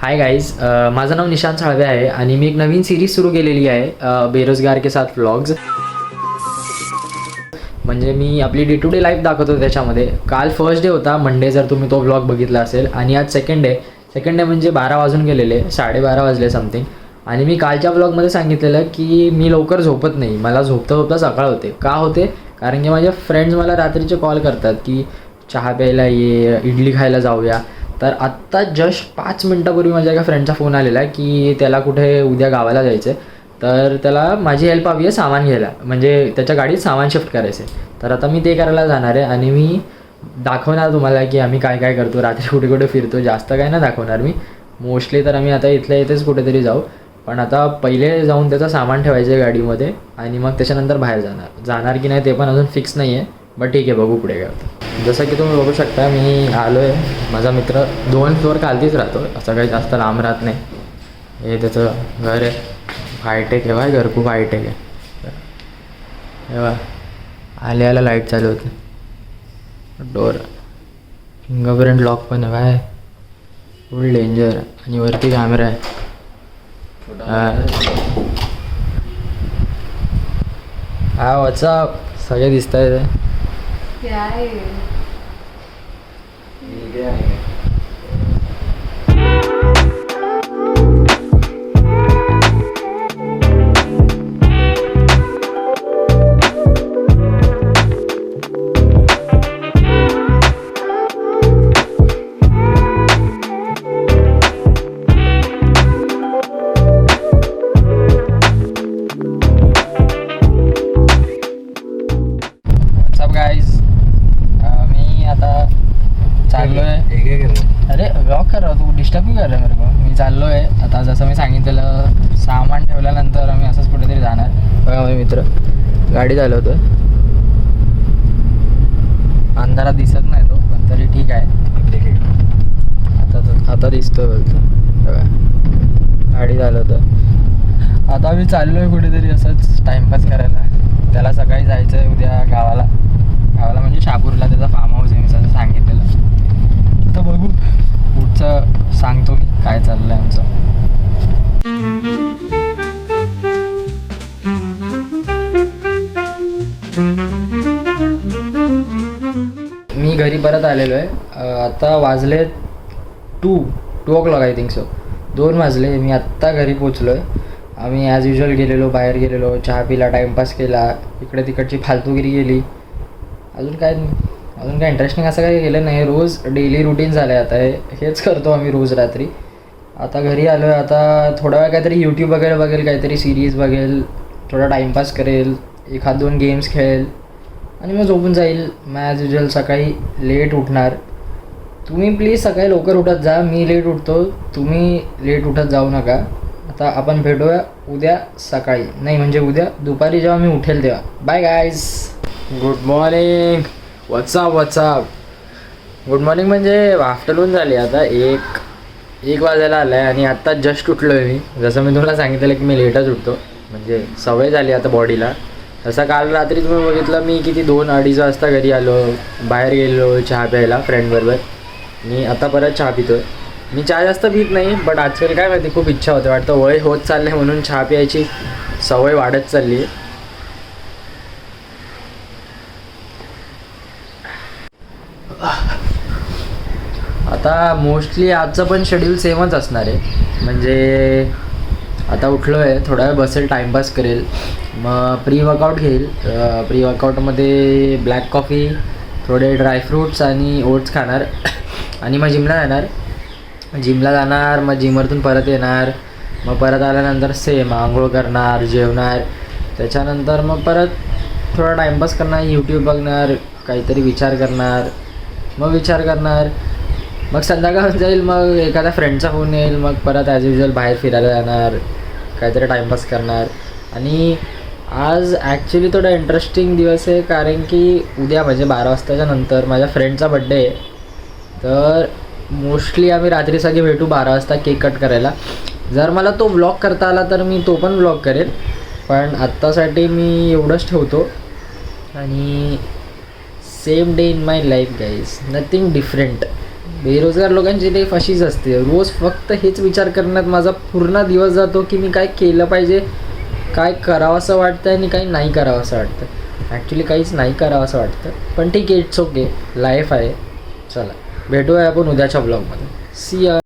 Hi guys, माझं नाव निशांत साळवे आहे आणि मी एक नवीन सिरीज सुरू केलेली आहे बेरोजगार के साथ व्लॉग्स. म्हणजे मी आपली डे टू डे लाईफ दाखवतो त्याच्यामध्ये. काल फर्स्ट डे होता, मंडे, जर तुम्ही तो व्लॉग बघितला असेल. आणि आज सेकंड डे म्हणजे 12 वाजून गेलेले, 12:30 वाजले समथिंग. आणि मी कालच्या व्लॉगमध्ये सांगितलेलं की मी लवकर झोपत नाही, मला झोपता सकाळ होते. का होते? कारण की माझे फ्रेंड्स मला रात्रीचे कॉल करतात की चहा प्यायला ये, इडली खायला जाऊया. तर आत्ता जस्ट 5 मिनटापूर्वी माझ्या एका फ्रेंडचा फोन आलेला की त्याला कुठे उद्या गावाला जायचं आहे, तर त्याला माझी हेल्प हवी आहे सामान घ्यायला, म्हणजे त्याच्या गाडीत सामान शिफ्ट करायचं आहे. तर आता मी ते करायला जाणार आहे आणि मी दाखवणार तुम्हाला की आम्ही काय काय करतो, रात्री कुठे कुठे फिरतो. जास्त काय नाही दाखवणार मी, मोस्टली तर आम्ही आता इथल्या इथेच कुठेतरी जाऊ. पण आता पहिले जाऊन त्याचं सामान ठेवायचं आहे गाडीमध्ये आणि मग त्याच्यानंतर बाहेर जाणार की नाही ते पण अजून फिक्स नाही आहे. बट ठीक आहे, बघू पुढे काय होतं. जसं की तुम्ही बघू शकता, मी आलो आहे. माझा मित्र 2 फ्लोअर खालतीच राहतो, असं काही जास्त लांब राहत नाही. हे त्याचं घर आहे, हायटेक आहे. घर खूप हायटेक आहे. तेव्हा आल्या लाईट चालू होते, डोर फिंगरप्रिंट लॉक पण आहे. By full danger. आणि वरती कॅमेरा आहे. हा व्हॉट्सअप सगळे दिसत आहे. मी आता चाललो आहे. अरे व्लॉग कर रहा, तू डिस्टर्ब नाही कर रहा मेरे को. मी चाललो आहे आता, जसं मी सांगितलेलं सामान ठेवल्यानंतर आम्ही असंच कुठेतरी जाणार. बघा माझे मित्र गाडी चालवतो. अंधारात दिसत नाही तो, पण तरी ठीक आहे. आता दिसतो बघा, गाडी चालवतो. आता मी चाललो आहे कुठेतरी असंच टाइमपास करायला. त्याला सकाळी जायचं आहे उद्या गावाला म्हणजे शहापूरला, त्याचा फार्म हाऊस आहे मी जसं सांगितलेलं. तर बघू पुढचं सांगतो मी काय चाललं आहे आमचं. मी घरी परत आलेलो आहे. आता वाजले 2 o'clock आय थिंक सो. 2 वाजले. मी आत्ता घरी पोचलो आहे. आम्ही ॲज युजल बाहेर गेलेलो, चहा पिला, टाईमपास केला, इकडे तिकडची फालतूगिरी गेली. अजून काय इंटरेस्टिंग असं काही केलं नाही. रोज डेली रुटीन झालं आहे आता, हेच करतो आम्ही रोज रात्री. आता घरी आलो आहे. आता थोडा वेळ काहीतरी यूट्यूब बघेल, काहीतरी सिरीज बघेल, थोडा टाईमपास करेल, 1-2 गेम्स खेळेल आणि मग झोपून जाईल. मग ॲज युजल सकाळी लेट उठणार. तुम्ही प्लीज सकाळी लवकर उठत जा. मी लेट उठतो, तुम्ही लेट उठत जाऊ नका. आता आपण भेटूया उद्या सकाळी, नाही म्हणजे उद्या दुपारी जेव्हा मी उठेल तेव्हा. Bye guys. Good morning. WhatsApp. Good morning म्हणजे आफ्टरनून झाली. आता एक वाजायला आला आहे आणि आत्ता जस्ट उठलो आहे मी. जसं मी तुम्हाला सांगितलेलं की मी लेटच उठतो, म्हणजे सवय झाली आता बॉडीला. तसं काल रात्री तुम्ही बघितलं मी किती 2-2:30 वाजता घरी आलो, बाहेर गेलो चहा प्यायला फ्रेंडबरोबर. मी आता परत चहा पितो. मी चहा जास्त पित नाही, बट आजकाल काय माहिती खूप इच्छा होते. वाटतं वय होत चाललं म्हणून चहा प्यायची सवय वाढत चालली आहे. आता मोस्टली आजचं पण शेड्यूल सेमच असणार आहे. म्हणजे आता उठलो आहे, थोडा वेळ बसेल, टाईमपास करेल, मग प्री वर्कआउट घेईल. प्री वर्कआउटमध्ये ब्लॅक कॉफी, थोडे ड्रायफ्रूट्स आणि ओट्स खाणार आणि मग जिमला जाणार. मग जिमवरतून परत येणार. मग परत आल्यानंतर सेम आंघोळ करणार, जेवणार. त्याच्यानंतर मग परत थोडा टाईमपास करणार, यूट्यूब बघणार, काहीतरी विचार करणार. मग संध्याकाळ जाईल, मग एखाद्या फ्रेंडचा फोन येईल, मग परत ॲज युजल बाहेर फिरायला जाणार, काहीतरी टाईमपास करणार. आणि आज ॲक्च्युली थोडा इंटरेस्टिंग दिवस आहे, कारण की उद्या म्हणजे 12 वाजताच्या नंतर माझ्या फ्रेंडचा बड्डे आहे. तर मोस्टली आम्ही रात्री सगळे भेटू 12 वाजता केक कट करायला. जर मला तो व्लॉग करता आला तर मी तो पण व्लॉग करेल, पण आत्तासाठी मी एवढंच ठेवतो. आणि same day in my life guys, nothing different. बेरोजगार लोकांची लाईफ अशीच असते. रोज फक्त हेच विचार करण्यात माझा पूर्ण दिवस जातो की मी काय केलं पाहिजे, काय करावं असं वाटतं आणि काही नाही करावं असं वाटतं. ॲक्च्युली काहीच नाही करावं असं वाटतं, पण ठीक आहे, इट्स ओके, लाईफ आहे. चला भेटूया आपण उद्याच्या ब्लॉगमध्ये. सी या.